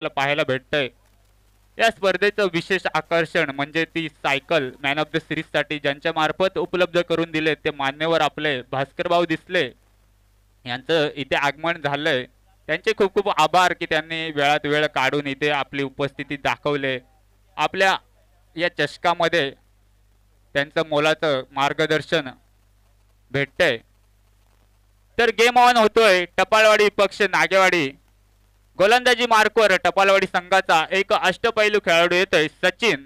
पाहायला भेटतंय. या स्पर्धेचं विशेष आकर्षण म्हणजे ती cycle man of the series साठी ज्यांच्या मार्फत उपलब्ध करून दिले ते मान्यवर आपले भास्कर भाऊ दिसले यांचं इथे आगमन झालंय. त्यांचे खूप खूप आभार की त्यांनी वेळात वेळ काढून इथे आपली उपस्थिती दाखवले. आपल्या या चषकामध्ये त्यांचं मोलाचं मार्गदर्शन भेटतंय. तर गेम ऑन होतोय. टपालवाडी पक्ष नागेवाडी. गोलंदाजी मार्कवर टपालवाडी संघाचा एक अष्टपैलू खेळाडू येतोय सचिन.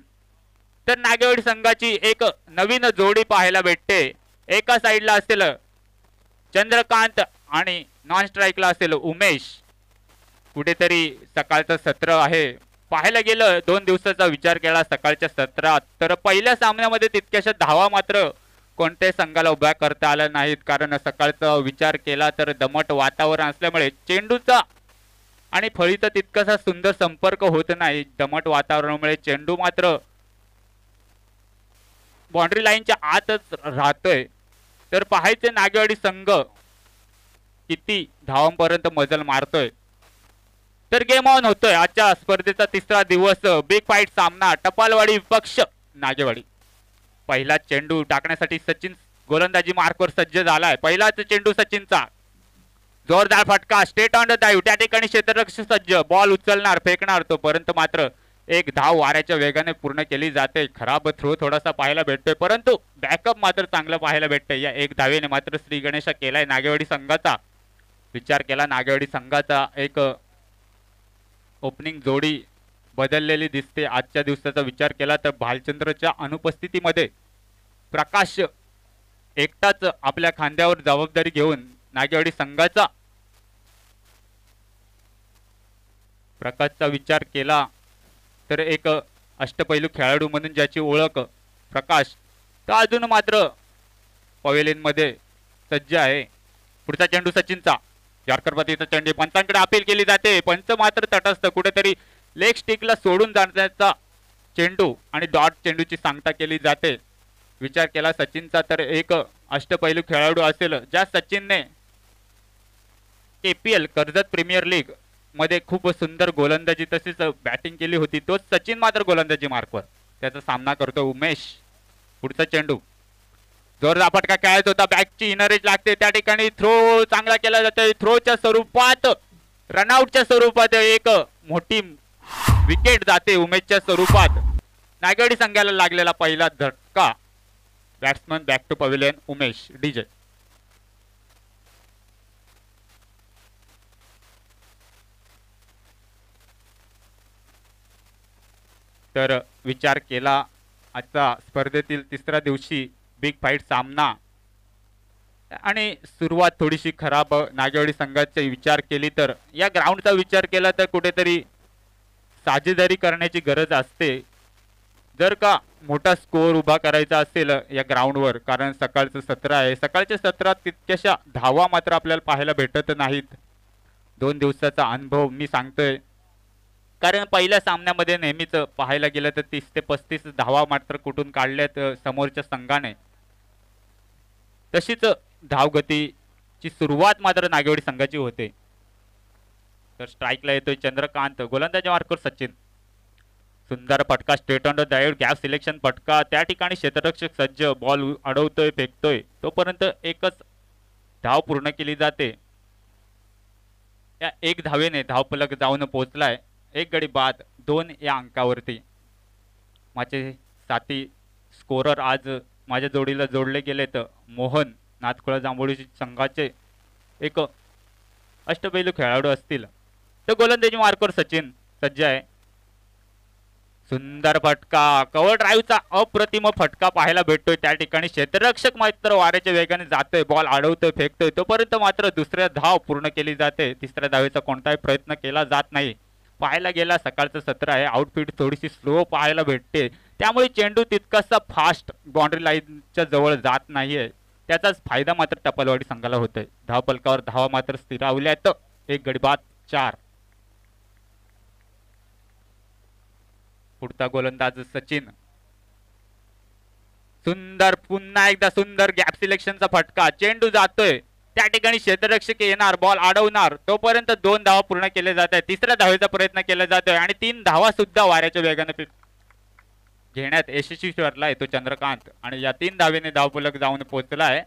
तर नागेवाडी संघाची एक नवीन जोडी पाहायला भेटते. एका साइडला असेल चंद्रकांत आणि नॉन स्ट्राईकला असेल उमेश. कुठेतरी सकाळचं सत्र आहे. पाहायला गेलं 2 दिवसाचा विचार केला सकाळच्या सत्रात तर पहिल्या सामन्यामध्ये तितक्याशा धावा मात्र कोणत्याही संघाला उभ्या करता आल्या नाहीत. कारण सकाळचा विचार केला तर दमट वातावरण असल्यामुळे चेंडूचा आणि फळीचा तितकासा सुंदर संपर्क होत नाही. दमट वातावरणामुळे चेंडू मात्र बाउंड्री लाईनच्या आतच राहतोय. तर पाहायचे नागेवाडी संघ किती धावांपर्यंत मजल मारतोय. तर गेम ऑन होतोय. आजच्या स्पर्धेचा तिसरा दिवस बिग फाईट सामना टपालवाडी विपक्ष नागेवाडी. पहिला चेंडू टाकण्यासाठी सचिन गोलंदाजी मार्कवर सज्ज झालाय. पहिलाच चेंडू सचिनचा. जोरदार फटका स्ट्रेट ऑन द डाईव्ह. त्या ठिकाणी क्षेत्ररक्षक सज्ज. बॉल उचलणार फेकणार तोपर्यंत मात्र एक धाव वाऱ्याच्या वेगाने पूर्ण केली जाते. खराब थ्रो थोडासा पाहायला भेटतोय परंतु बॅकअप मात्र चांगलं पाहायला भेटतंय. या एक धावेने मात्र श्री गणेशा केलाय नागेवाडी संघाचा. विचार केला नागेवाडी संघाचा एक ओपनिंग जोडी बदललेली दिसते. आजच्या दिवसाचा विचार केला तर भालचंद्रच्या अनुपस्थितीमध्ये प्रकाश एकटाच आपल्या खांद्यावर जबाबदारी घेऊन नागेवाडी संघाचा प्रकाशचा विचार केला तर एक अष्टपैलू खेळाडू म्हणून ज्याची ओळख प्रकाश तर अजून मात्र पवेलियन मध्ये सज्ज आहे. पुढचा चेंडू सचिनचा. यॉर्कर पतीचा चेंडू पंचांकडे अपील केली जाते. पंच मात्र तटस्थ. कुठेतरी लेग स्टिकला सोडून जाण्याचा चेंडू आणि डॉट चेंडूची सांगता केली जाते. विचार केला सचिनचा तर एक अष्टपैलू खेळाडू असेल ज्या सचिनने KPL कर्जत प्रीमियर लीग मध्ये खूप सुंदर गोलंदाजी तसेच बॅटिंग केली होती. तोच सचिन मात्र गोलंदाजी मार्कवर त्याचा सामना करतो उमेश. पुढचा चेंडू जोरदार फटका खेळायचा होता. बॅकची इनरेज लागते. त्या ठिकाणी थ्रो चांगला केला जातोय. थ्रोच्या स्वरूपात रनआउटच्या स्वरूपात एक मोठी विकेट जाते उमेशच्या स्वरूपात. नागेवाडी संघाला लागलेला पहिला झटका. Batsman back to pavilion Umesh DJ. तर विचार केला आजचा स्पर्धेतील तिसऱ्या दिवशी बिग फाईट सामना आणि सुरुवात थोडीशी खराब नागेवाडी संघाचा विचार केली तर या ग्राउंडचा विचार केला तर कुठेतरी साजेदारी करण्याची गरज असते. जर का मोठा स्कोर उभा करायचा असेल या ग्राउंडवर कारण सकाळचं सत्र आहे. सकाळच्या सत्रात तितक्याशा धावा मात्र आपल्याला पाहायला भेटत नाहीत. 2 दिवसाचा अनुभव मी सांगतोय कारण पहिल्या सामन्यामध्ये नेहमीच पाहायला गेलं तर 30 ते 35 धावा मात्र कुठून काढल्यात समोरच्या संघाने. तशीच धावगतीची सुरुवात मात्र नागेवाडी संघाची होते. तर स्ट्राईकला येतोय चंद्रकांत. गोलंदाजी मार्कवर सचिन. सुंदर फटका straight on the डाईव्ह. Gap selection फटका. त्या ठिकाणी क्षेत्ररक्षक सज्ज. बॉल अडवतोय फेकतोय तोपर्यंत एकच धाव पूर्ण केली जाते. या एक धावेने धावफलक जाऊन पोहोचलाय. एक गडी बाद 2 या अंकावरती. माझे साथी स्कोरर आज माझ्या जोडीला जोडले गेलेत. मोहन नाथखोळा जांभोळी संघाचे एक अष्टपैलू खेळाडू असतील. तर गोलंदाजी मार्कवर सचिन सज्ज आहे. सुंदर फटका. कव्हर ड्राईव्हचा अप्रतिम फटका पाहायला भेटतोय. त्या ठिकाणी क्षेत्ररक्षक मात्र वाऱ्याच्या वेगाने जातोय. बॉल अडवतोय फेकतोय तोपर्यंत मात्र दुसऱ्या धाव पूर्ण केली जाते. तिसऱ्या धावेचा कोणताही प्रयत्न केला जात नाही. पाहायला गेला सकाळचं सत्र आहे. आउटफीट थोडीशी स्लो पाहायला भेटते त्यामुळे चेंडू तितकासा फास्ट बाउंड्री लाईनच्या जवळ जात नाहीये. त्याचाच फायदा मात्र टपालवाडी संघाला होतोय. धावफलकावर धावा मात्र स्थिरावल्यात. एक गडी बाद 4. पुढचा गोलंदाज सचिन. सुंदर पुन्हा एकदा सुंदर गॅप सिलेक्शनचा फटका. चेंडू जातोय त्या ठिकाणी क्षेत्ररक्षक येणार, बॉल अडवणार, तोपर्यंत 2 धावा पूर्ण केले जात आहेत. तिसऱ्या धावेचा प्रयत्न केला जातोय आणि 3 धावा सुद्धा वाऱ्याच्या वेगाने घेण्यात यशस्वी ठरलाय तो चंद्रकांत आणि या 3 धावेने धावफलक जाऊन पोहोचलाय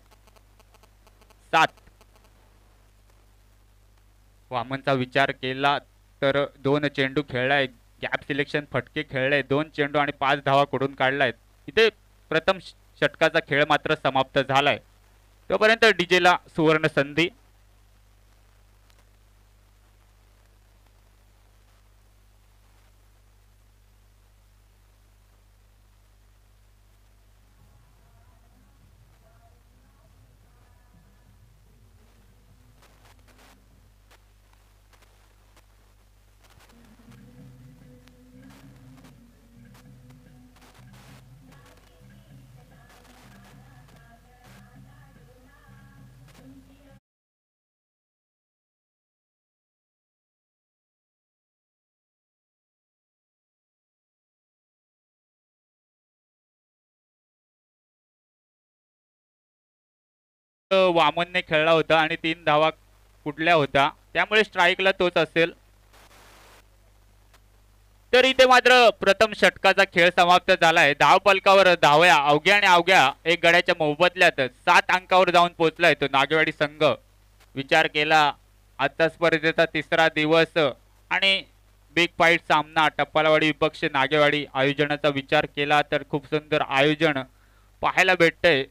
7. वामनचा विचार केला तर 2 चेंडू खेळलाय, गॅप सिलेक्शन फटके खेळले, 2 चेंडू आणि 5 धावा कडून काढलायत. इथे प्रथम षटकाचा खेळ मात्र समाप्त झालाय. तोपर्यंत डीजेला सुवर्ण संधी. वामनने खेळला होता आणि 3 धावा कुठल्या होत्या, त्यामुळे स्ट्राईकला तोच असेल. तर इथे मात्र प्रथम षटकाचा खेळ समाप्त झालाय. धावफलकावर धाव्या अवघ्या आणि अवघ्या 1 गड्याच्या मोबदल्यात 7 अंकावर जाऊन पोहोचलाय तो नागेवाडी संघ. विचार केला आजचा स्पर्धेचा 3रा दिवस आणि बिग फाईट सामना टप्पालवाडी विपक्ष नागेवाडी आयोजनाचा विचार केला तर खूप सुंदर आयोजन पाहायला भेटतंय.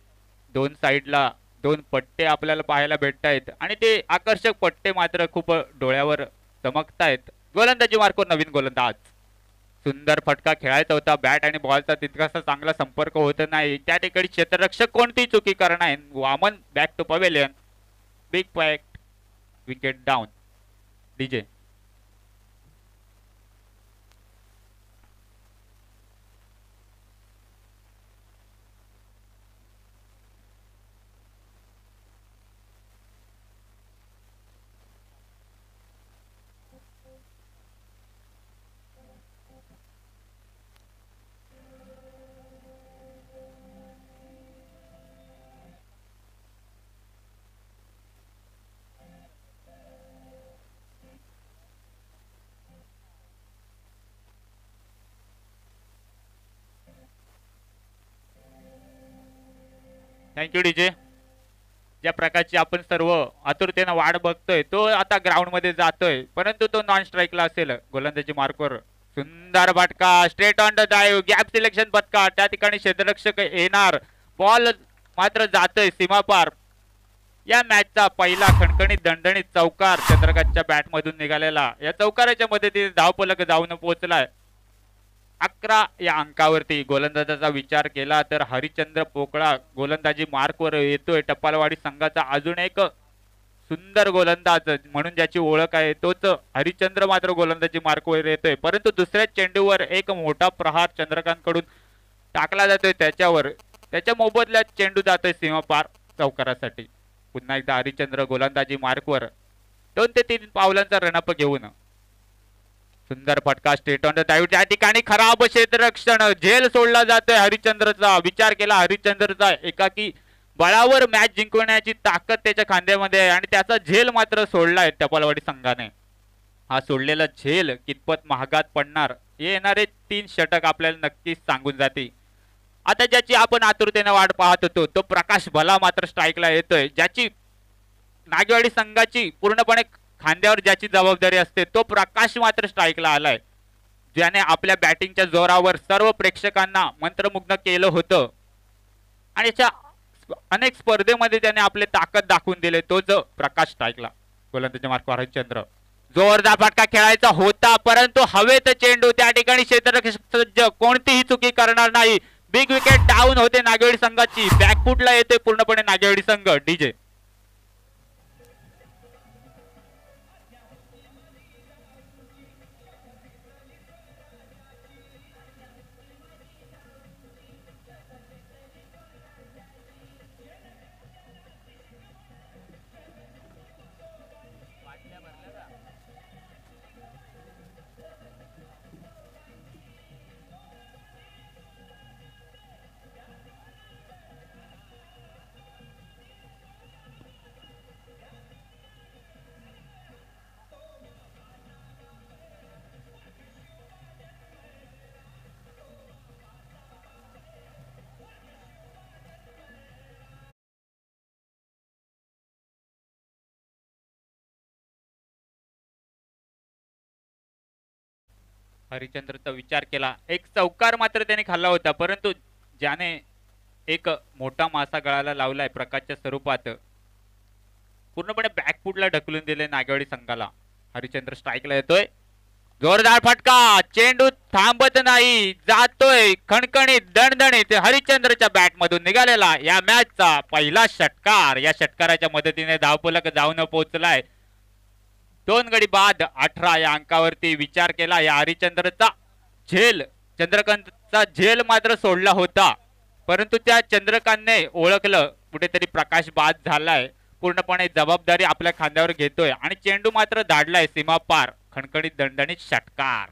2 साईडला 2 पट्टे आपल्याला पाहायला भेटत आहेत आणि ते आकर्षक पट्टे मात्र खूप डोळ्यावर चमकतायत. गोलंदाजी मार्कवर नवीन गोलंदाज. सुंदर फटका खेळायचा होता, बॅट आणि बॉलचा तितकासा चांगला संपर्क होत नाही. त्या ठिकाणी क्षेत्ररक्षक कोणतीही चुकी करणार. Vaman back to pavilion. Big fact wicket down. DJ thank you DJ. ज्या प्रकारची आपण सर्व आतुरतेने वाट बघतोय तो आता ग्राउंड मध्ये जातोय, परंतु तो नॉन स्ट्राईकला असेल. गोलंदाजी मार्कवर सुंदर फटका, straight on the drive, gap selection फटका. त्या ठिकाणी क्षेत्ररक्षक येणार, बॉल मात्र जातोय सीमापार. या मॅचचा पहिला खणखणीत दणदणीत चौकार चंद्रकांतच्या बॅट मधून निघालेला. या चौकाराच्या मदतीने धावफलक जाऊन पोहोचलाय 11 या अंकावरती. गोलंदाजाचा विचार केला तर हरिचंद्र पोकळा गोलंदाजी मार्कवर येतोय. टप्पालवाडी संघाचा अजून एक सुंदर गोलंदाज म्हणून ज्याची ओळख आहे तोच हरिचंद्र मात्र गोलंदाजी मार्कवर येतोय, परंतु दुसऱ्या चेंडूवर एक मोठा प्रहार चंद्रकांत कडून टाकला जातोय त्याच्यावर. त्याच्या मोबदल्यात चेंडू जातोय सीमापार चौकारासाठी. पुन्हा एकदा हरिचंद्र गोलंदाजी मार्कवर 2 ते 3 पावलांचा रनअप घेऊन. सुंदर फटका, स्ट्रेट ऑन द ड्राइव्ह. त्या ठिकाणी खराब क्षेत्ररक्षण, झेल सोडला जातोय हरिचंद्रचा. विचार केला हरिचंद्रचा, एकाकी बळावर मॅच जिंकवण्याची ताकद त्याच्या खांद्यामध्ये आहे आणि त्याचा झेल मात्र सोडलाय टपालवाडी संघाने. हा सोडलेला झेल कितपत महागात पडणार हे येणारे 3 षटक आपल्याला नक्कीच सांगून जाते. आता ज्याची आपण आतुरतेने वाट पाहत होतो तो प्रकाश भला मात्र स्ट्राईकला येतोय. ज्याची नागेवाडी संघाची पूर्णपणे खांद्यावर ज्याची जबाबदारी असते तो प्रकाश मात्र स्ट्राईकला आलाय, ज्याने आपल्या बॅटिंगच्या जोरावर सर्व प्रेक्षकांना मंत्रमुग्ध केलं होतं आणि याच्या अनेक स्पर्धेमध्ये त्याने आपले ताकद दाखवून दिले. तोच प्रकाश स्ट्राईकला. गोलंदाजी मार्कवर हरिचंद्र. जोरदार फटका खेळायचा होता, परंतु हवेत चेंडू. त्या ठिकाणी क्षेत्ररक्षक सज्ज, कोणतीही चुकी करणार नाही. बिग विकेट डाऊन होते नागेवाडी संघाची. बॅकफुटला येते पूर्णपणे नागेवाडी संघ. डीजे हरिश्चंद्रचा विचार केला. एक चौकार मात्र त्याने खाल्ला होता, परंतु ज्याने एक मोठा मासा गळाला लावलाय प्रकाशच्या स्वरूपात, पूर्णपणे बॅकफुटला ढकलून दिले नागेवाडी संघाला. हरिश्चंद्र स्ट्राईकला येतोय. जोरदार फटका. चेंडू थांबत नाही, जातोय खणखणीत दणदणीत. हरिश्चंद्रच्या बॅट मधून निघालेला या मॅचचा पहिला षटकार. या षटकाराच्या मदतीने धावफलक जाऊन पोहोचलाय. 2 गडी बाद 18 या अंकावरती. विचार केला या हरिश्चंद्रचा झेल, चंद्रकांतचा झेल मात्र सोडला होता, परंतु त्या चंद्रकांतने ओळखलं कुठेतरी प्रकाश बाद झालाय, पूर्णपणे जबाबदारी आपल्या खांद्यावर घेतोय आणि चेंडू मात्र धाडलाय सीमा पार. खणखणीत दणदणीत षटकार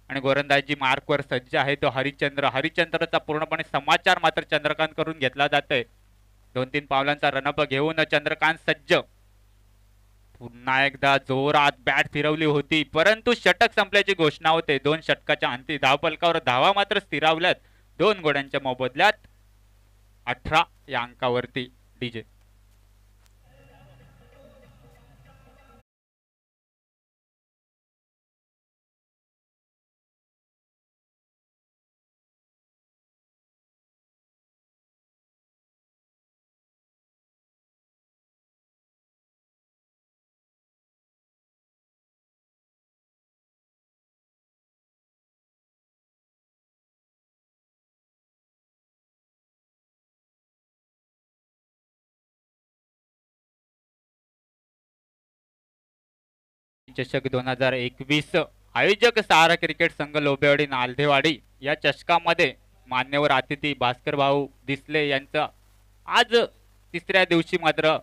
आणि गोलंदाजी मार्कवर सज्ज आहे तो हरिश्चंद्र. हरिश्चंद्रचा पूर्णपणे समाचार मात्र चंद्रकांत करून घेतला जातोय. 2-3 पावलांचा रनअप घेऊन चंद्रकांत सज्ज. पुन्हा एकदा जोरात बॅट फिरवली होती, परंतु षटक संपल्याची घोषणा होते. 2 षटकाच्या अंती धावफलकावर धावा मात्र स्थिरावल्यात 2 गोड्यांच्या मोबदल्यात 18 या अंकावरती. डीजे चषक 2021 आयोजक सहारा क्रिकेट संघ लोबेवाडी नालधेवाडी या चषकामध्ये मान्यवर अतिथी भास्कर भाऊ दिसले यांचं आज 3ऱ्या दिवशी मात्र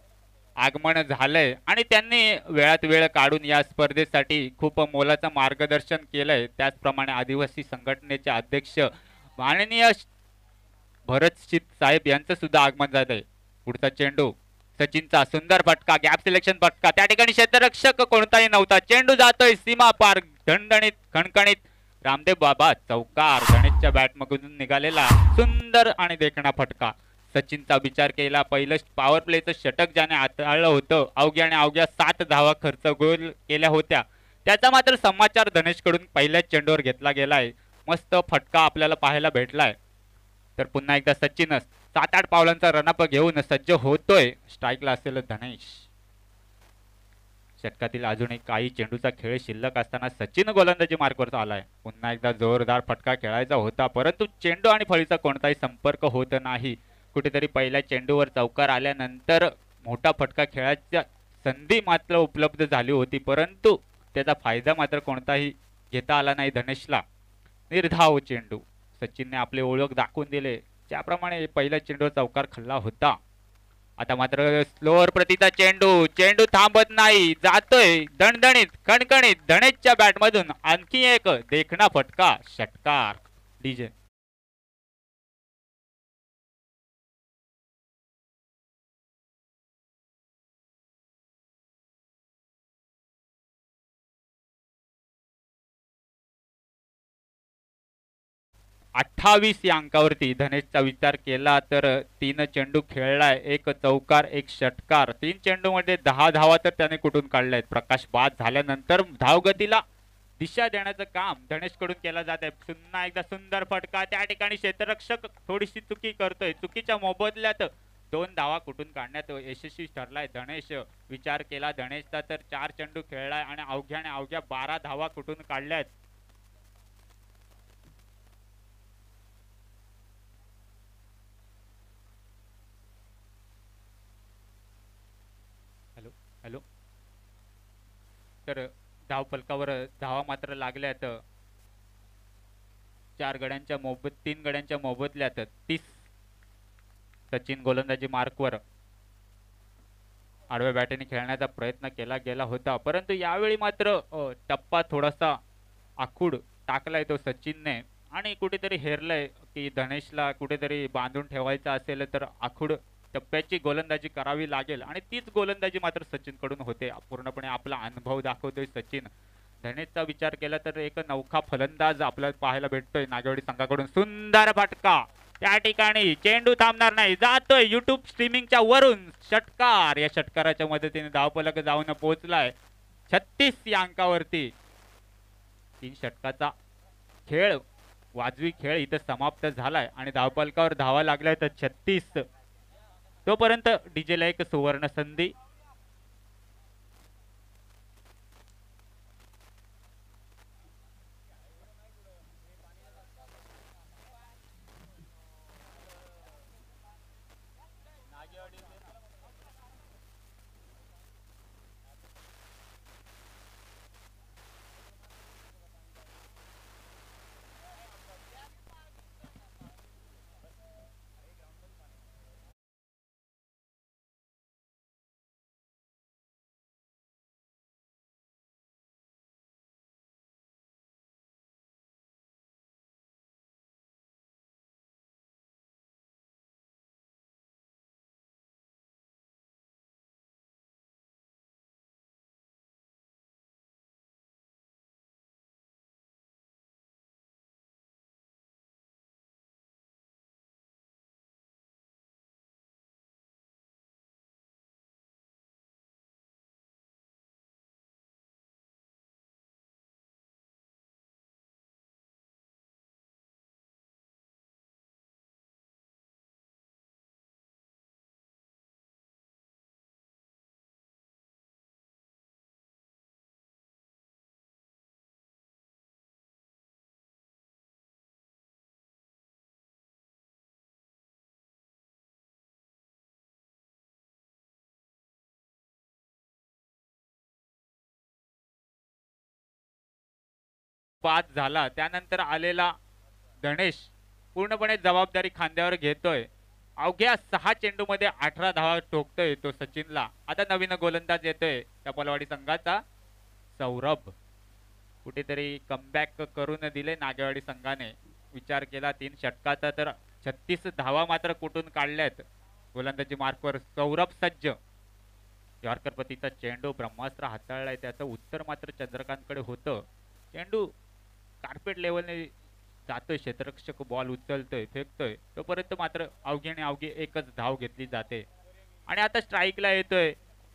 आगमन झालंय आणि त्यांनी वेळात वेळ काढून या स्पर्धेसाठी खूप मोलाचं मार्गदर्शन केलंय. त्याचप्रमाणे आदिवासी संघटनेचे अध्यक्ष माननीय भरत शित साहेब यांचं सुद्धा आगमन झालंय. पुढचा चेंडू सचिनचा सुंदर फटका, गॅप सिलेक्शन फटका. त्या ठिकाणी क्षेत्ररक्षक कोणताही नव्हता. चेंडू जातोय सीमा पार दणदणीत खणखणीत. रामदेव बाबा चौकार. गणेशच्या बॅटमधून निघालेला सुंदर आणि देखणा फटका. सचिनचा विचार केला. पहिलं पॉवर प्लेचं षटक ज्याने हाताळलं होतं, अवघ्या आणि अवघ्या 7 धावा खर्च गोल केल्या होत्या, त्याचा मात्र समाचार धनेशकडून पहिल्याच चेंडूवर घेतला गेलाय. मस्त फटका आपल्याला पाहायला भेटलाय. तर पुन्हा एकदा सचिनच 7-8 पावलांचा रनअप घेऊन सज्ज होतोय. स्ट्राईकला असेल धनेश. षटकातील अजूनही काही चेंडूचा खेळ शिल्लक असताना सचिन गोलंदाजी मार्कवर आलाय. पुन्हा एकदा जोरदार फटका खेळायचा होता, परंतु चेंडू आणि फळीचा कोणताही संपर्क होत नाही. कुठेतरी पहिल्या चेंडूवर चौकार आल्यानंतर मोठा फटका खेळायची संधी मात्र उपलब्ध झाली होती, परंतु त्याचा फायदा मात्र कोणताही घेता आला नाही धनेशला. निर्धाव चेंडू. सचिनने आपली ओळख दाखवून दिले. ज्याप्रमाणे पहिल्या चेंडूवर चौकार खाल्ला होता, आता मात्र स्लोअर प्रतीचा चेंडू. चेंडू थांबत नाही, जातोय दणदणीत खणखणीत. धनेशच्या बॅटमधून आणखी एक देखणा फटका. षटकार. डीजे अठ्ठावीस या अंकावरती धनेशचा विचार केला तर 3 चेंडू खेळलाय, 1 चौकार 1 षटकार. 3 चेंडूमध्ये 10 धावा तर त्याने कुठून काढल्यात. प्रकाश बाद झाल्यानंतर धावगतीला दिशा देण्याचं काम धनेशकडून केलं जात आहे. पुन्हा एकदा सुंदर फटका. त्या ठिकाणी क्षेत्ररक्षक थोडीशी चुकी करतोय. चुकीच्या मोबदल्यात 2 धावा कुठून काढण्यात यशस्वी ठरलाय धनेश. विचार केला धनेशचा तर 4 चेंडू खेळलाय आणि अवघ्या 12 धावा कुठून काढल्यात. हॅलो. तर धावफलकावर धावा मात्र लागल्यात 4 गड्यांच्या 3 गड्यांच्या मोबदल्यात 30. सचिन गोलंदाजी मार्कवर. आडव्या बॅटने खेळण्याचा प्रयत्न केला गेला होता, परंतु यावेळी मात्र टप्पा थोडासा आखूड टाकलाय तो सचिनने आणि कुठेतरी हेरलंय की धनेशला कुठेतरी बांधून ठेवायचं असेल तर आखूड टप्प्याची गोलंदाजी करावी लागेल आणि तीच गोलंदाजी मात्र सचिन कडून होते. पूर्णपणे आपला अनुभव दाखवतोय सचिन. धनेशचा विचार केला तर एक नौखा फलंदाज आपल्याला पाहायला भेटतोय नागेवाडी संघाकडून. सुंदर फटका. त्या ठिकाणी चेंडू थांबणार नाही, जातोय युट्यूब स्ट्रीमिंगच्या वरून. षटकार. या षटकाराच्या मदतीने धावफलक जाऊन पोहोचलाय 36 या अंकावरती. 3 षटकाचा खेळ वाजवी खेळ इथं समाप्त झालाय आणि धावपलकावर धावा लागल्या तर 36. तोपर्यंत डीजेला एक सुवर्ण संधी. पाच झाला त्यानंतर आलेला गणेश पूर्णपणे जबाबदारी खांद्यावर घेतोय. अवघ्या 6 चेंडूमध्ये 18 धावा ठोकतोय तो सचिनला. आता नवीन गोलंदाज येतोय त्या पलवाडी संघाचा सौरभ. कुठेतरी कमबॅक करून दिले नागेवाडी संघाने. विचार केला 3 षटकाचा तर 36 धावा मात्र कुठून काढल्यात. गोलंदाजी मार्कवर सौरभ सज्ज. यॉर्करपतीचा चेंडू ब्रह्मास्त्र हाताळलाय त्याचं उत्तर मात्र चंद्रकांतकडे होतं. चेंडू कार्पेट लेवलने जातोय. क्षेत्ररक्षक बॉल उचलतोय फेकतोय तोपर्यंत मात्र अवघीने अवघी एकच धाव घेतली जाते. आणि आता स्ट्राईकला येतोय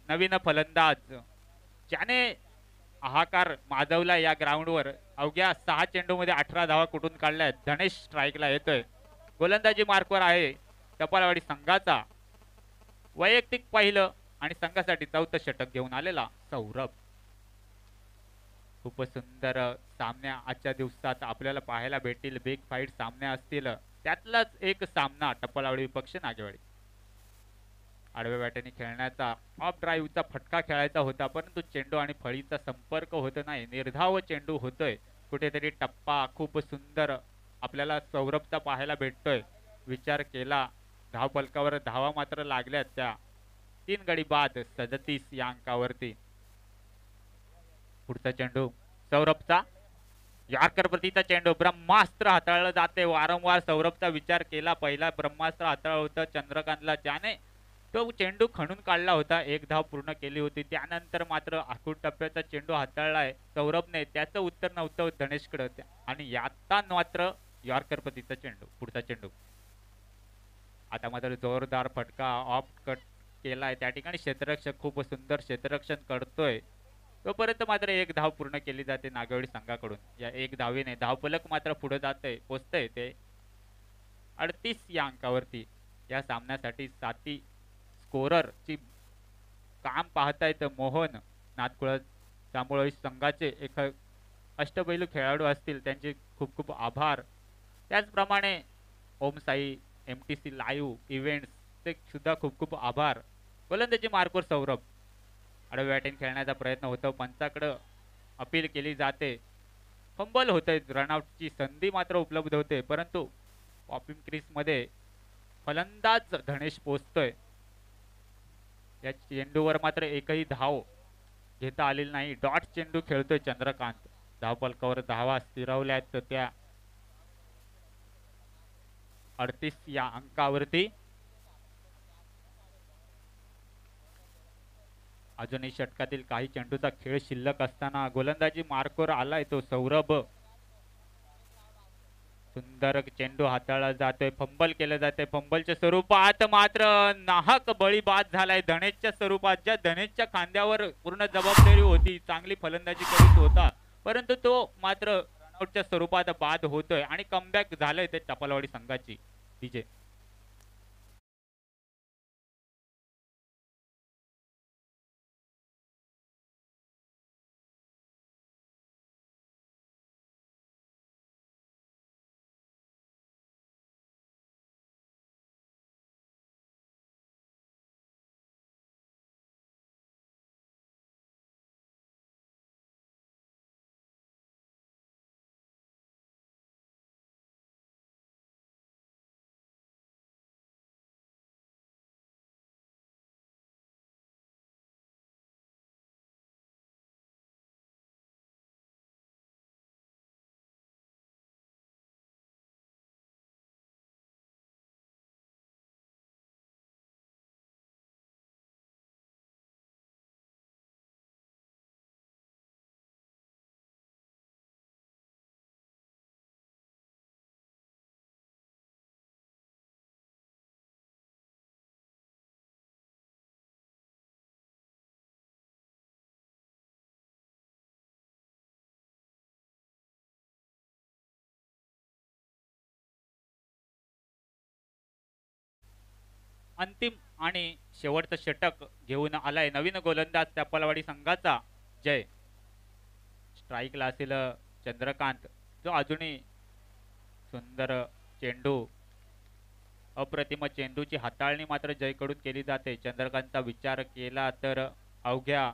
नवीन फलंदाज ज्याने हाहाकार माजवला या ग्राउंडवर. अवघ्या 6 चेंडूमध्ये 18 धावा कुठून काढल्यात. धनेश स्ट्राईकला येतोय. गोलंदाजी मार्कवर आहे टपालवाडी संघाचा वैयक्तिक पहिलं आणि संघासाठी 4थं षटक घेऊन आलेला सौरभ. खूप सुंदर सामन्या आजच्या दिवसात आपल्याला पाहायला भेटतील. बिग फाईट सामने असतील त्यातलाच एक सामना टप्पलवाडी विपक्ष नागेवाडी. आडव्या बॅटने खेळण्याचा ऑफ ड्राईव्हचा फटका खेळायचा होता परंतु चेंडू आणि फळीचा संपर्क होत नाही. निर्धाव चेंडू होतोय. कुठेतरी टप्पा खूप सुंदर आपल्याला सौरभचा पाहायला भेटतोय. विचार केला धावफलकावर धावा मात्र लागल्यात त्या 3 गडी बाद 37 या अंकावरती. पुढचा चेंडू सौरभचा. यॉर्कर प्रतीचा चेंडू ब्रह्मास्त्र हाताळलं जाते. वारंवार सौरभचा विचार केला. पहिला ब्रह्मास्त्र हाताळलं होतं चंद्रकांतला ज्याने तो चेंडू खणून काढला होता. 1 धाव पूर्ण केली होती. त्यानंतर मात्र आखूड टप्प्याचा चेंडू हाताळलाय सौरभने. त्याचं उत्तर नव्हतं धनेशकडे आणि आता मात्र यॉर्कर प्रतीचा चेंडू. पुढचा चेंडू आता मात्र जोरदार फटका ऑफ कट केलाय. त्या ठिकाणी क्षेत्ररक्षक खूप सुंदर क्षेत्ररक्षण करतोय. तोपर्यंत मात्र 1 धाव पूर्ण केली जाते नागेवाडी संघाकडून. या 1 धावेने धावफलक मात्र पुढे जाते पोचतंय ते 38 या अंकावरती. या सामन्यासाठी साथी स्कोरर ची काम पाहतायत मोहन नातकुळ जांभूळवाडी संघाचे एक अष्टपैलू खेळाडू असतील त्यांचे खूप खूप आभार. त्याचप्रमाणे ओम साई MTC लाईव्ह इव्हेंट्स चे सुद्धा खूप खूप आभार. गोलंदाजी मार्कवर सौरभ. आडव्या बॅटिंग खेळण्याचा प्रयत्न होतो. पंचाकडे अपील केली जाते. फंबल होतंय. रनआउटची संधी मात्र उपलब्ध होते परंतु पॉपिंग क्रीज मध्ये फलंदाज धनेश पोचतोय. या चेंडूवर मात्र एकही धाव घेता आलेली नाही. डॉट चेंडू खेळतोय चंद्रकांत. धावफलकावर धावा स्थिरवल्यात त्या 38 या अंकावरती. अजूनही षटकातील काही चेंडूचा खेळ शिल्लक असताना गोलंदाजी मार्कवर आलाय तो सौरभ. सुंदर चेंडू हाताळला जातोय. फंबल केलं जाते. फंबलच्या स्वरूपात मात्र नाहक बळी बाद झालाय धनेशच्या स्वरूपात. ज्या धनेशच्या खांद्यावर पूर्ण जबाबदारी होती. चांगली फलंदाजी करीत होता परंतु तो मात्र आउटच्या स्वरूपात बाद होतोय आणि कमबॅक झालंय ते टपालवाडी संघाची. डीजे अंतिम आणि शेवटचं षटक घेऊन आलाय नवीन गोलंदाज टपालवाडी संघाचा जय. स्ट्राईकला असेल चंद्रकांत, जो अजूनही सुंदर चेंडू, अप्रतिम चेंडूची हाताळणी मात्र जयकडून केली जाते. चंद्रकांतचा विचार केला तर अवघ्या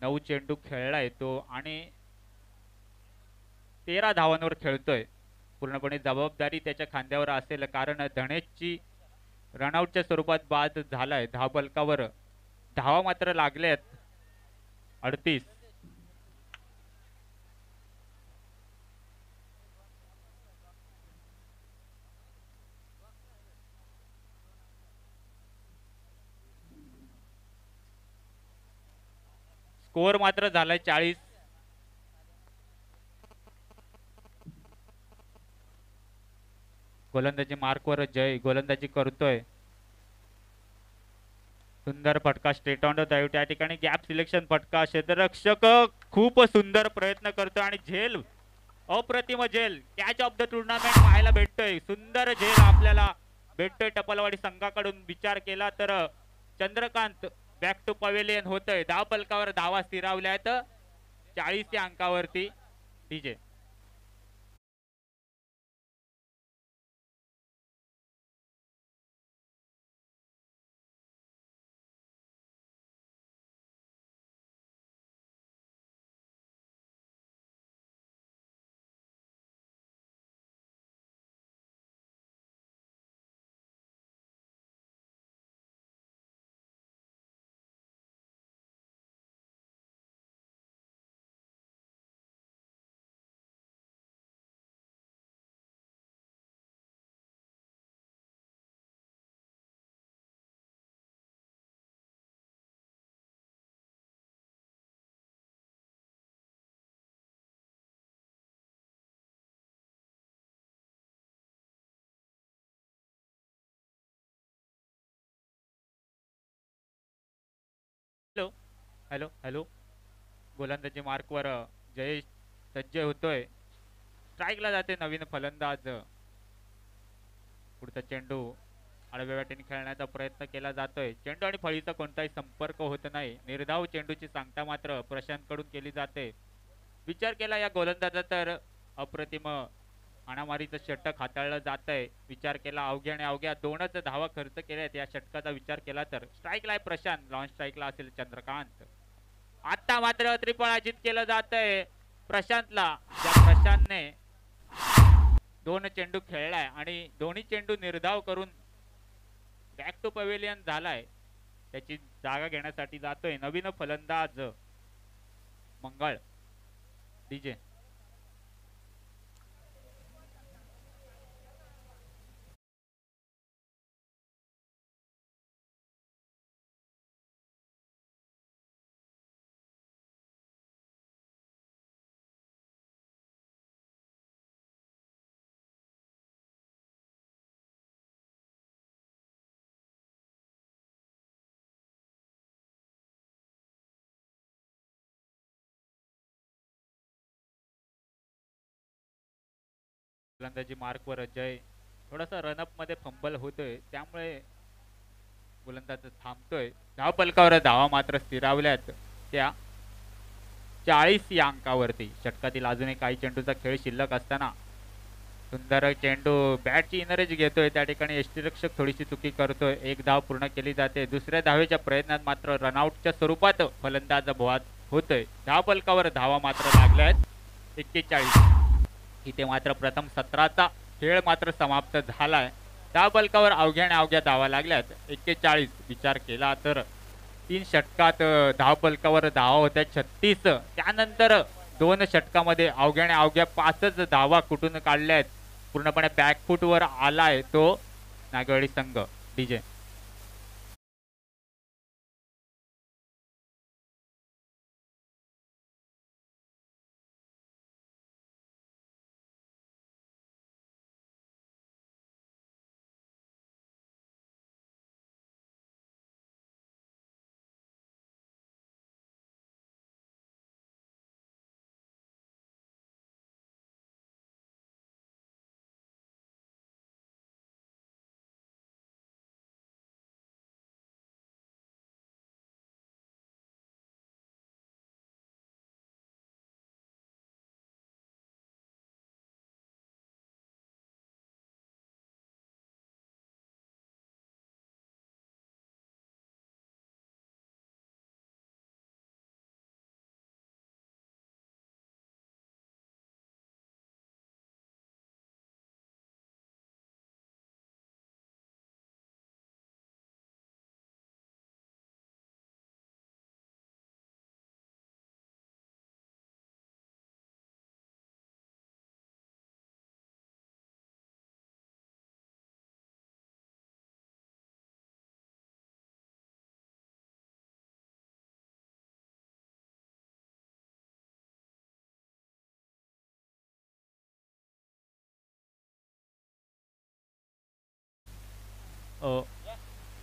9 चेंडू खेळलाय तो आणि 13 धावांवर खेळतोय. पूर्णपणे जबाबदारी त्याच्या खांद्यावर असेल, कारण धनेशची रनआउटच्या स्वरूपात बाद झालाय. धावफलकावर धावा मात्र लागल्यात 38. स्कोअर मात्र झालाय 40. गोलंदाजी मार्कवर जय गोलंदाजी करतोय. सुंदर फटका, स्ट्रेट ऑन द ड्राइव्ह. त्या ठिकाणी गॅप सिलेक्शन फटका. क्षेत्ररक्षक खूप सुंदर प्रयत्न करतोय आणि झेल, अप्रतिम झेल, कॅच ऑफ द टुर्नामेंट पाहायला भेटतोय. सुंदर झेल आपल्याला भेटतोय टपालवाडी संघाकडून. विचार केला तर चंद्रकांत बॅक टू पवेलियन होतोय. धाव फलकावर धावा स्थिरावल्यात 40 या अंकावरती. DJ hello hello hello. गोलंदाजी मार्कवर जय सज्ज होतोय. स्ट्राईकला जाते नवीन फलंदाज. पुढचा चेंडू आडव्या वाटेने खेळण्याचा प्रयत्न केला जातोय. चेंडू आणि फळीचा कोणताही संपर्क होत नाही. निर्धाव चेंडूची सांगता मात्र प्रशांत कडून केली जाते. विचार केला या गोलंदाजा तर अप्रतिम हाणामारीचं षटक हाताळलं जात आहे. विचार केला अवघ्याने अवघ्या 2च धावा खर्च केल्यात या षटकाचा विचार केला तर. स्ट्राईकला आहे प्रशांत, लॉन्च स्ट्राईकला असेल चंद्रकांत. आता मात्र त्रिफळाचित केलं जात आहे प्रशांतला. ज्या प्रशांतने 2 चेंडू खेळलाय आणि दोन्ही चेंडू निर्धाव करून बॅक टू पवेलियन झालाय. त्याची जागा घेण्यासाठी जातोय नवीन फलंदाज मंगळ. डीजे गोलंदाजी मार्कवर जय. थोडासा रनअप मध्ये फंबल होतोय त्यामुळे गोलंदाज थांबतोय. धाव फलकावर धावा मात्र स्थिरावल्यात त्या 40 या अंकावरती. षटकातील अजूनही काही चेंडूचा खेळ शिल्लक असताना सुंदर चेंडू बॅटची इनरेज घेतोय त्या ठिकाणी यष्टीरक्षक थोडीशी चुकी करतोय. एक धाव पूर्ण केली जाते. दुसऱ्या धावेच्या प्रयत्नात मात्र रनआउटच्या स्वरूपात फलंदाज बाद होतोय. धाव फलकावर धावा मात्र लागल्या आहेत 41. इथे मात्र प्रथम सत्राचा खेळ मात्र समाप्त झालाय. धाव फलकावर अवघ्याने अवघ्या धावा लागल्यात 41. विचार केला तर 3 षटकात धाव फलकावर धावा होत्या 36. त्यानंतर 2 षटकामध्ये अवघ्याने अवघ्या 5च धावा कुठून काढल्यात. पूर्णपणे बॅकफूटवर आलाय तो नागेवाडी संघ. डीजे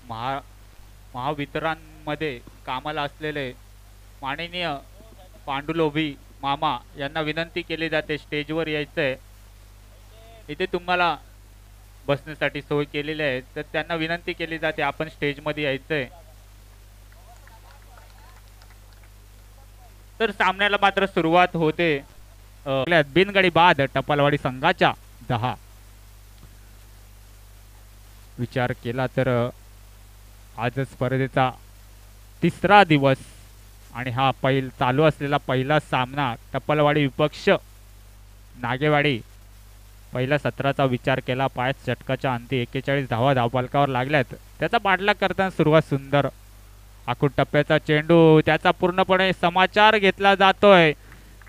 महा महावितरणमध्ये कामाला असलेले माननीय पांडुलोभी मामा यांना विनंती केली जाते स्टेजवर यायचंय. इथे तुम्हाला बसण्यासाठी सोय केलेली आहे तर त्यांना विनंती केली जाते आपण स्टेजमध्ये यायचंय. तर सामन्याला मात्र सुरुवात होते. बिनगडी बाद टपालवाडी संघाच्या 10. विचार केला तर आज स्पर्धेचा 3रा दिवस आणि हा चालू असलेला पहिला सामना टप्पलवाडी विपक्ष नागेवाडी. पहिल्या सत्राचा विचार केला 5 षटकाच्या अंती 41 धावा धावफलकावर लागल्यात. त्याचा पाठलाग करताना सुरुवात सुंदर आखूड टप्प्याचा चेंडू त्याचा पूर्णपणे समाचार घेतला जातोय.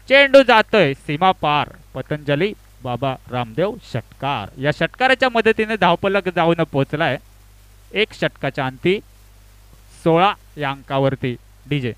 चेंडू जातोय सीमा पार. पतंजली बाबा रामदेव षटकार. या षटकाराच्या मदतीने धावफलक जाऊन पोहोचलाय 1 षटकाच्या अंती 16 या अंकावरती. डीजे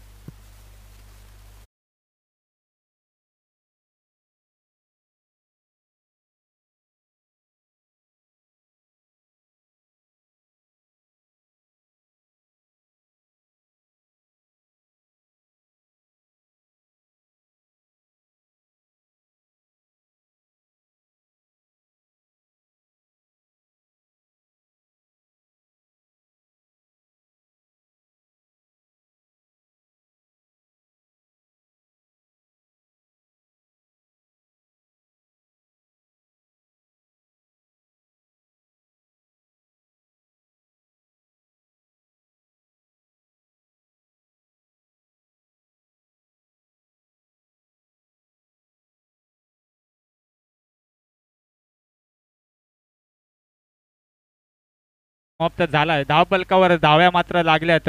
समाप्त झालाय. धावफलकावर धाव्या मात्र लागल्यात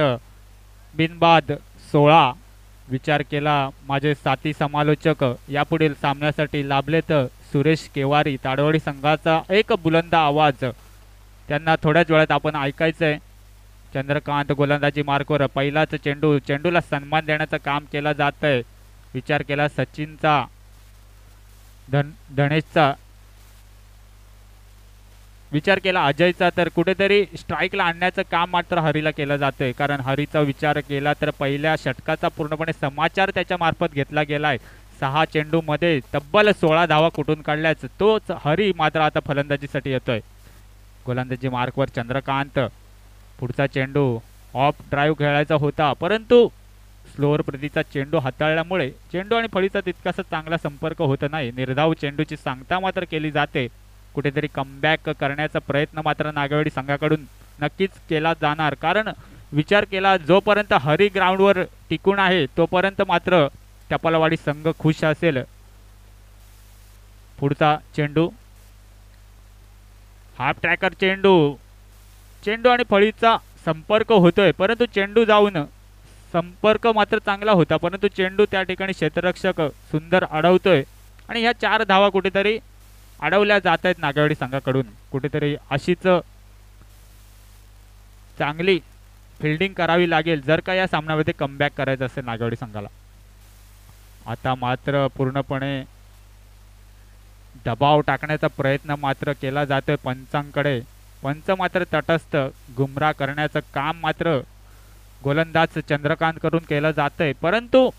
बिनबाद 16. विचार केला माझे साथी समालोचक यापुढील सामन्यासाठी लाभलेत सुरेश केवारी ताडवाडी संघाचा एक बुलंद आवाज त्यांना थोड्याच वेळात आपण ऐकायचंय. चंद्रकांत गोलंदाजी मार्कवर पहिलाच चेंडूला सन्मान देण्याचं काम केलं जातंय. विचार केला सचिनचा धनेशचा विचार केला अजयचा तर कुठेतरी स्ट्राईकला आणण्याचं काम मात्र हरीला केलं जातंय. कारण हरीचा विचार केला तर पहिल्या षटकाचा पूर्णपणे समाचार त्याच्या मार्फत घेतला गेलाय. 6 चेंडू मध्ये तब्बल 16 धावा कुठून काढल्याच तोच हरी मात्र आता फलंदाजीसाठी येतोय. गोलंदाजी मार्कवर चंद्रकांत. पुढचा चेंडू ऑफ ड्राईव्ह खेळायचा होता, परंतु स्लोअर प्रतीचा चेंडू हाताळल्यामुळे चेंडू आणि फळीचा तितकासा चांगला संपर्क होत नाही. निर्धाव चेंडूची सांगता मात्र केली जाते. कुठेतरी कमबॅक करण्याचा प्रयत्न मात्र नागेवाडी संघाकडून नक्कीच केला जाणार, कारण विचार केला जोपर्यंत हरी ग्राउंडवर टिकून आहे तोपर्यंत मात्र टपालवाडी संघ खुश असेल. पुढचा चेंडू हाफ ट्रॅकर चेंडू. चेंडू आणि फळीचा संपर्क होतोय, परंतु चेंडू जाऊन संपर्क मात्र चांगला होता, परंतु चेंडू त्या ठिकाणी क्षेत्ररक्षक सुंदर अडवतोय आणि ह्या 4 धावा कुठेतरी अडवल्या जात आहेत नागेवाडी संघाकडून. कुठेतरी अशीच चांगली फिल्डिंग करावी लागेल जर का या सामन्यामध्ये कमबॅक करायचं असेल नागेवाडी संघाला. आता मात्र पूर्णपणे दबाव टाकण्याचा प्रयत्न मात्र केला जातोय पंचांकडे. पंच मात्र तटस्थ गुमराह करण्याचं काम मात्र गोलंदाज चंद्रकांत करून केलं जातंय, परंतु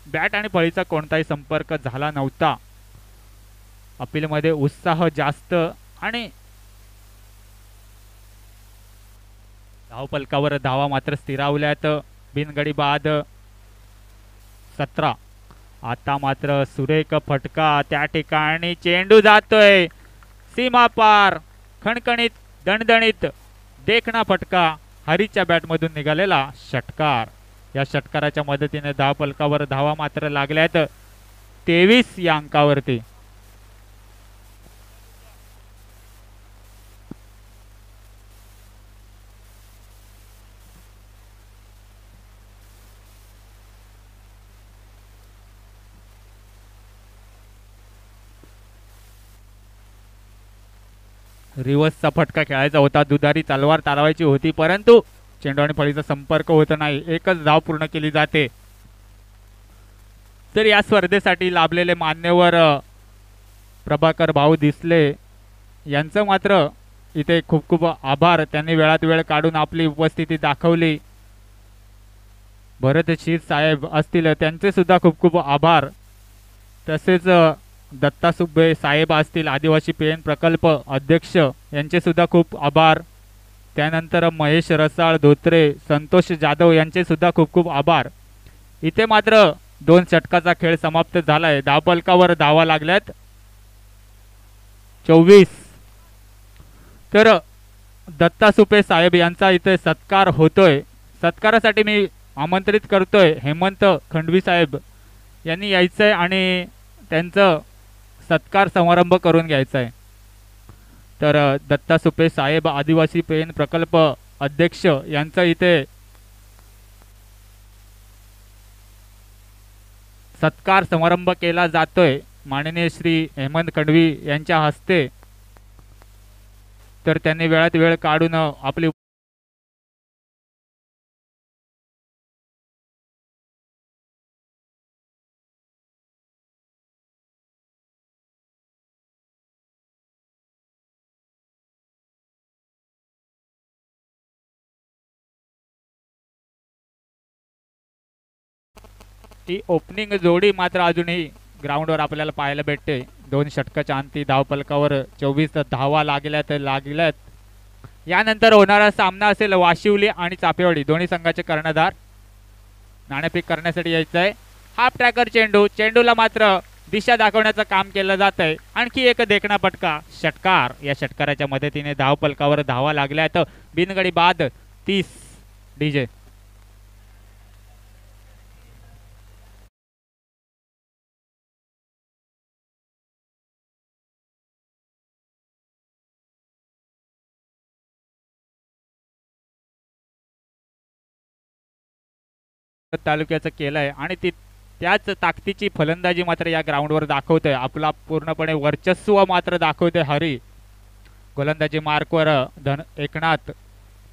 बॅट आणि फळीचा कोणताही संपर्क झाला नव्हता. अपीलमध्ये उत्साह जास्त आणि धावफलकावर धावा मात्र स्थिरावल्यात. बिनगडी बाद 17. आता मात्र सुरेख फटका त्या ठिकाणी चेंडू जातोय सीमा पार. खणखणीत दणदणीत देखणा फटका हरीच्या बॅटमधून निघालेला षटकार. या षटकाराच्या मदतीने धावफलकावर धावा मात्र लागल्यात 23 या अंकावरती. रिव्हर्सचा फटका खेळायचा होता, दुधारी तलवार चालवायची होती, परंतु चेंडू आणि फळीचा संपर्क होत नाही. एकच धाव पूर्ण केली जाते. तर या स्पर्धेसाठी लाभलेले मान्यवर प्रभाकर भाऊ दिसले यांचं मात्र इथे खूप खूप आभार. त्यांनी वेळात वेळ काढून आपली उपस्थिती दाखवली. भरत शीर साहेब असतील त्यांचे सुद्धा खूप खूप आभार. तसेच दत्ता सुब्बे साहेब असतील आदिवासी पेन प्रकल्प अध्यक्ष, यांचे सुद्धा खूप आभार. त्यानंतर महेश रसाळ धोत्रे, संतोष जाधव यांचे सुद्धा खूप खूप आभार. इथे मात्र 2 षटकाचा खेळ समाप्त झालाय. धावफलकावर धावा लागल्यात 24. तर दत्ता सुपे साहेब यांचा इथे सत्कार होतोय. सत्कारासाठी मी आमंत्रित करतोय हेमंत खंडवी साहेब यांनी यायचंय आणि त्यांचं सत्कार समारंभ करून घ्यायचा आहे. तर दत्ता सुपे साहेब आदिवासी पेन प्रकल्प अध्यक्ष यांचा इथे सत्कार समारंभ केला जातोय माननीय श्री हेमंत खंडवी यांच्या हस्ते. तर त्यांनी वेळात वेळ काढून आपली ती ओपनिंग जोडी मात्र अजूनही ग्राउंडवर आपल्याला पाहायला भेटते. 2 षटकाच्या अंती धावफलकावर 24 धावा लागल्यात. यानंतर होणारा सामना असेल वाशिवली आणि चापेवाडी दोन्ही संघाचे कर्णधार. नाणेफेक करण्यासाठी यायचं आहे. हाफ ट्रॅकर चेंडू. चेंडूला मात्र दिशा दाखवण्याचं काम केलं जात आहे. आणखी एक देखणा फटका षटकार. या षटकाराच्या मदतीने धावफलकावर धावा लागल्यात. बिनगडी बाद 30. डीजे तालुक्याचं केलंय आणि त्याच ताकदीची फलंदाजी मात्र या ग्राउंडवर दाखवतोय. आपला पूर्णपणे वर्चस्व मात्र दाखवतोय हरी. गोलंदाजी मार्कवर एकनाथ.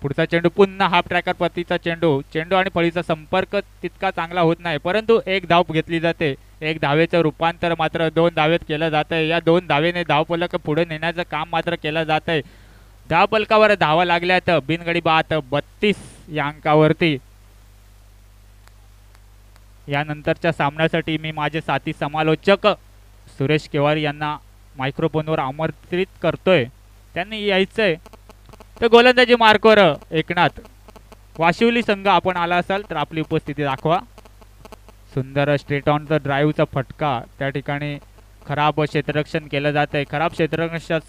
पुढचा चेंडू पुन्हा हाफ ट्रॅकर पतीचा चेंडू. चेंडू आणि फळीचा संपर्क तितका चांगला होत नाही, परंतु 1 धाव घेतली जाते. 1 धावेचं रूपांतर मात्र 2 धावेत केलं जात आहे. या 2 धावेने धावफलक पुढे नेण्याचं काम मात्र केलं जात आहे. धावफलकावर धावा लागल्यात. बिनगडी बाद 32 या अंकावरती. यानंतरच्या सामन्यासाठी मी माझे साथी समालोचक सुरेश केवारी यांना मायक्रोफोनवर आमंत्रित करतोय. त्यांनी यायचंय. तर गोलंदाजी मार्कवर एकनाथ. वाशिवली संघ आपण आला असाल तर आपली उपस्थिती दाखवा. सुंदर स्ट्रेट ऑन द ड्राईव्हचा फटका. त्या ठिकाणी खराब क्षेत्ररक्षण केलं जात आहे. खराब क्षेत्ररक्षणात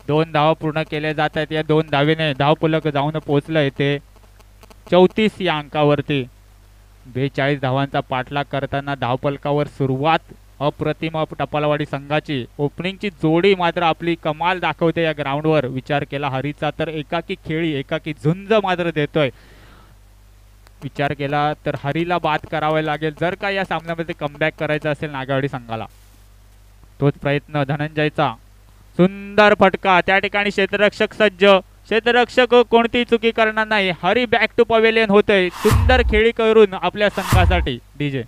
2 धावा पूर्ण केले जात आहेत. या 2 धावेने धावफलक जाऊन पोहोचलंय ते 34 या अंकावरती. 42 धावांचा पाठलाग करताना धावफलकावर सुरुवात अप्रतिम टपालवाडी संघाची. ओपनिंगची जोडी मात्र आपली कमाल दाखवते या ग्राउंडवर. विचार केला हरीचा तर एकाकी खेळी एकाकी झुंज मात्र देतोय. विचार केला तर हरीला बाद करावा लागेल जर का या सामन्यामध्ये कमबॅक करायचा असेल नागेवाडी संघाला. तोच प्रयत्न धनंजयचा. सुंदर फटका. त्या ठिकाणी क्षेत्ररक्षक सज्ज. क्षेत्ररक्षक कोणतीही चुकी करणार नाही. हरी बॅक टू पवेलियन होतोय. सुंदर खेळी करून आपल्या संघासाठी डीजे.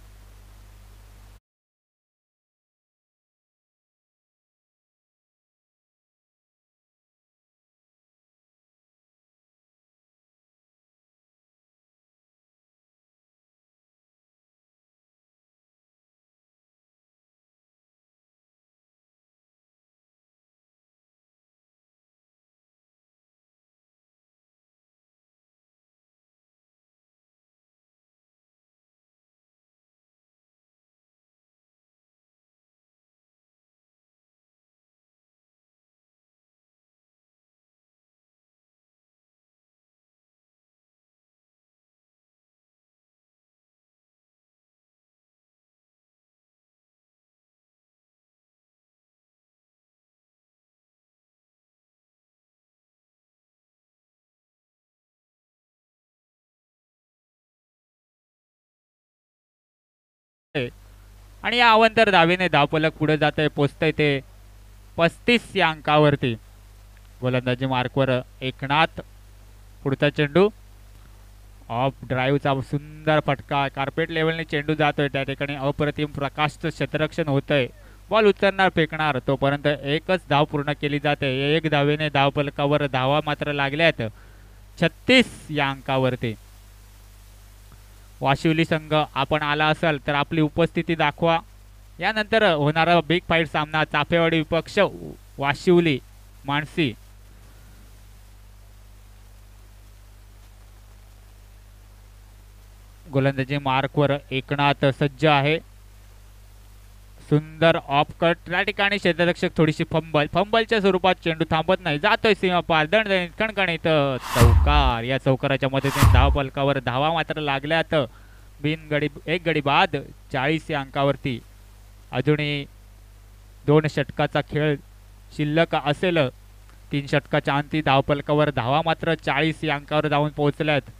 आणि या अवंतर धावेने धावफलक पुढे जात आहे. पोचतंय ते 35 या अंकावरती. गोलंदाजी मार्कवर एकनाथ. पुढचा चेंडू ऑफ ड्राईव्हचा सुंदर फटका. कार्पेट लेवलने चेंडू जातोय. त्या ठिकाणी अप्रतिम प्रकाशचं क्षेत्ररक्षण होतंय. बॉल उचलणार फेकणार तोपर्यंत एकच धाव पूर्ण केली जाते. 1 धावेने धावफलकावर धावा मात्र लागल्यात 36 या अंकावरती. वाशिवली संघ आपण आला असाल तर आपली उपस्थिती दाखवा. यानंतर होणारा बिग फाईट सामना चाफेवाडी विपक्ष वाशिवली मानसी. गोलंदाजी मार्कवर एकनाथ सज्ज आहे. सुंदर ऑफ कट. त्या ठिकाणी क्षेत्ररक्षक थोडीशी फंबलच्या स्वरूपात चेंडू थांबत नाही. जातोय सीमापार. दंड कणकणीत चौकार. या चौकाराच्या मदतीने धावफलकावर धावा मात्र लागल्यात. एक गडी बाद 40 या अंकावरती. अजूनही 2 षटकाचा खेळ शिल्लक असेल. 3 षटकाच्या अंती धावफलकावर धावा मात्र 40 या अंकावर जाऊन पोहोचल्यात.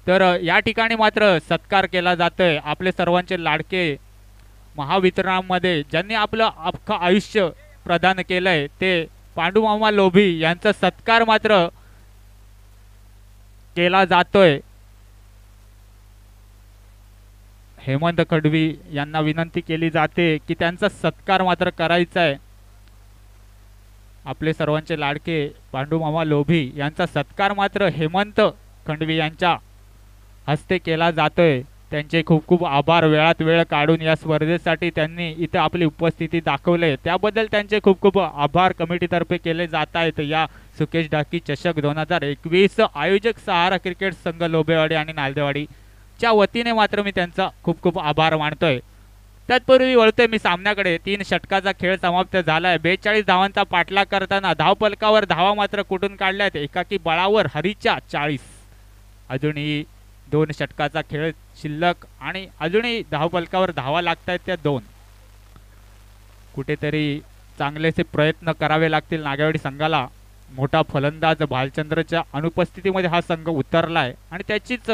तर या ठिकाणी मात्र सत्कार केला जातोय. आपले सर्वांचे लाडके महावितरणामध्ये ज्यांनी आपलं अख्खं आयुष्य प्रदान केलंय ते पांडुमामा लोभी यांचा सत्कार मात्र केला जातोय. हेमंत खडवी यांना विनंती केली जाते की त्यांचा सत्कार मात्र करायचा आहे. आपले सर्वांचे लाडके पांडुमामा लोभी यांचा सत्कार मात्र हेमंत खंडवी यांच्या हस्ते केला जातोय. त्यांचे खूप खूप आभार. वेळात वेळ काढून या स्पर्धेसाठी त्यांनी इथे आपली उपस्थिती दाखवले त्याबद्दल त्यांचे खूप खूप आभार कमिटीतर्फे केले जात आहेत. या सुकेश ढाकी चषक 2021 आयोजक सहारा क्रिकेट संघ लोबेवाडी आणि नालदेवाडीच्या वतीने मात्र मी त्यांचा खूप खूप आभार मानतोय. तत्पूर्वी वळतोय मी सामन्याकडे. 3 षटकाचा खेळ समाप्त झालाय. 42 धावांचा पाठलाग करताना धावफलकावर धावा मात्र कुठून काढल्यात एकाकी बळावर हरीच्या 40. अजूनही 2 षटकाचा खेळ शिल्लक आणि अजूनही धावफलकावर धावा लागतायत त्या 2. कुठेतरी चांगलेसे प्रयत्न करावे लागतील नागेवाडी संघाला. मोठा फलंदाज भालचंद्रच्या अनुपस्थितीमध्ये हा संघ उतरलाय आणि त्याचीच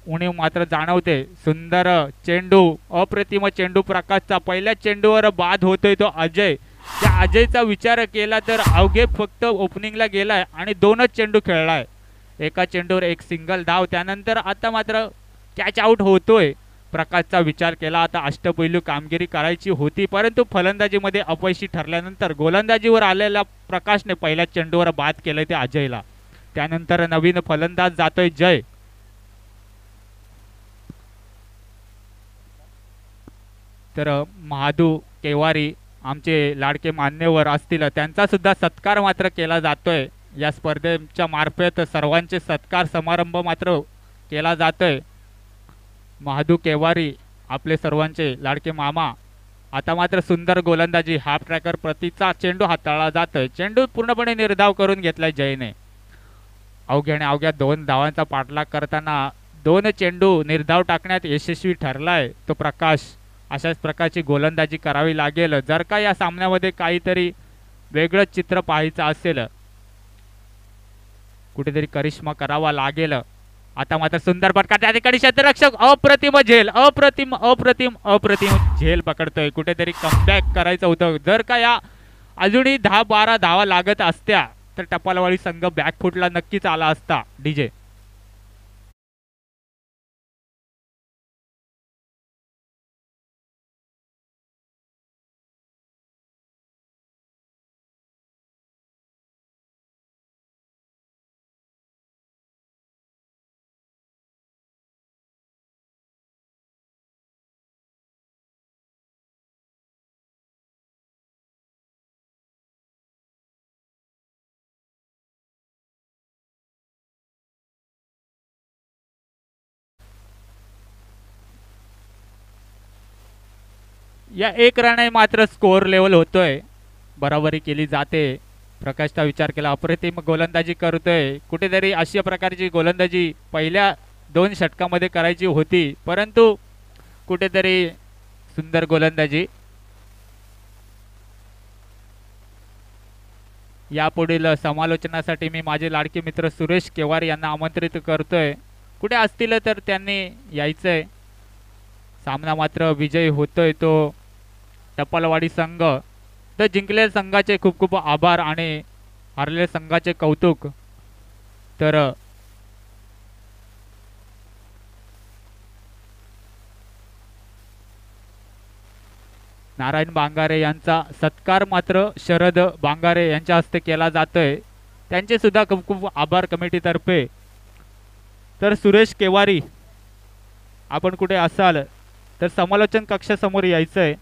उणीव मात्र जाणवते. सुंदर चेंडू. अप्रतिम चेंडू प्रकाशचा. पहिल्या चेंडूवर बाद होतोय तो अजय. त्या अजयचा विचार केला तर अवघे फक्त ओपनिंगला गेलाय आणि 2च चेंडू खेळलाय. एका चेंडूवर 1 सिंगल धाव. त्यानंतर आता मात्र कॅच आउट होतोय. प्रकाशचा विचार केला आता अष्टपैलू कामगिरी करायची होती परंतु फलंदाजीमध्ये अपयशी ठरल्यानंतर गोलंदाजीवर आलेल्या प्रकाशने पहिल्या चेंडूवर बाद केले ते अजयला. त्यानंतर नवीन फलंदाज जातोय जय. तर महादू केवारी आमचे लाडके मान्यवर असतील त्यांचा सुद्धा सत्कार मात्र केला जातोय. या स्पर्धेच्या मार्फत सर्वांचे सत्कार समारंभ मात्र केला जातोय. महादू केवारी आपले सर्वांचे लाडके मामा. आता मात्र सुंदर गोलंदाजी, हाफ ट्रॅकर प्रतीचा चेंडू हाताळला जातोय. चेंडू पूर्णपणे निर्धाव करून घेतलाय जयने. अवघ्याने अवघ्या 2 धावांचा पाठलाग करताना 2 चेंडू निर्धाव टाकण्यात यशस्वी ठरलाय तो प्रकाश. अशाच प्रकारची गोलंदाजी करावी लागेल जर का या सामन्यामध्ये काहीतरी वेगळंच चित्र पाहायचं असेल. कुठेतरी करिश्मा करावा लागेल. आता मात्र सुंदर फटका, त्या ठिकाणी क्षेत्ररक्षक अप्रतिम झेल, अप्रतिम अप्रतिम अप्रतिम झेल पकडतोय. कुठेतरी कमबॅक करायचं होतं. जर का या अजूनही 10-12 धावा लागत असत्या तर टपालवाडी संघ बॅकफुटला नक्कीच आला असता. डीजे या 1 रनाने मात्र स्कोअर लेवल होतोय. बराबरी केली जाते. प्रकाशचा विचार केला, अप्रतिम गोलंदाजी करतोय. कुठेतरी अशा प्रकारची गोलंदाजी पहिल्या 2 षटकामध्ये करायची होती, परंतु कुठेतरी सुंदर गोलंदाजी. यापुढील समालोचनासाठी मी माझे लाडके मित्र सुरेश केवारी यांना आमंत्रित करतोय. कुठे असतील तर त्यांनी यायचंय. सामना मात्र विजयी होतोय तो टपालवाडी संघ. तर जिंकलेल्या संघाचे खूप खूप आभार आणि हरलेल्या संघाचे कौतुक. तर नारायण बांगारे यांचा सत्कार मात्र शरद बांगारे यांच्या हस्ते केला जातोय. त्यांचे सुद्धा खूप खूप आभार कमिटीतर्फे. तर सुरेश केवारी आपण कुठे असाल तर समालोचन कक्षासमोर यायचंय.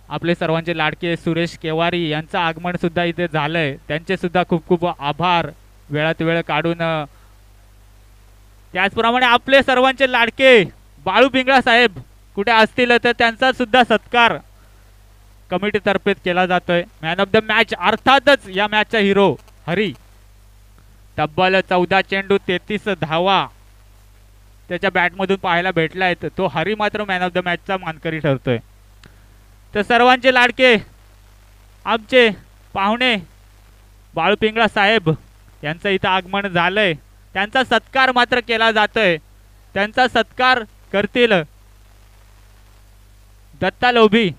आपले सर्वांचे लाडके सुरेश केवारी यांचं आगमन सुद्धा इथे झालंय. त्यांचे सुद्धा खूप खूप आभार वेळात वेळ काढून. त्याचप्रमाणे आपले सर्वांचे लाडके बाळू पिंगळा साहेब कुठे असतील तर त्यांचा सुद्धा सत्कार कमिटीतर्फे केला जातोय. मॅन ऑफ द मॅच अर्थातच या मॅचचा हिरो हरी. तब्बल 14 चेंडू 33 धावा त्याच्या बॅटमधून पाहायला भेटला आहेत. तो हरी मात्र मॅन ऑफ द मॅचचा मानकरी ठरतोय. तर सर्वांचे लाडके आमचे पाहुणे बाळू पिंगळा साहेब यांचं इथं आगमन झालंय. त्यांचा सत्कार मात्र केला जातोय. त्यांचा सत्कार करतील दत्ता लोभी.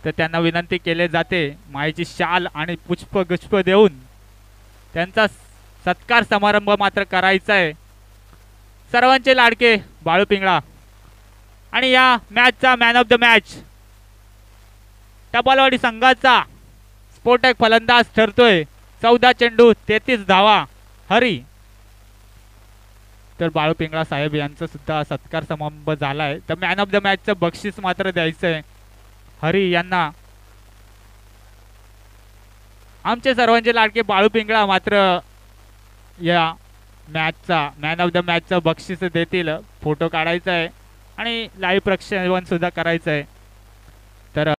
तर त्यांना विनंती केली जाते मायेची शाल आणि पुष्पगुच्छ देऊन त्यांचा सत्कार समारंभ मात्र करायचा आहे. सर्वांचे लाडके बाळू पिंगळा. आणि या मॅचचा man of the match Tapalwadi संघाचा स्फोटक फलंदाज ठरतोय. 14 चेंडू 33 धावा हरी. तर बाळू पिंगळा साहेब यांचा सुद्धा सत्कार समारंभ झालाय. तर मॅन ऑफ द मॅचचं बक्षीस मात्र द्यायचंय हरी यांना. आमचे सर्वांचे लाडके बाळू पिंगळा मात्र या मॅचचा मॅन ऑफ द मॅचचं बक्षीस देतील. फोटो काढायचा आहे आणि लाईव्ह प्रक्षेपण सुद्धा करायचं आहे.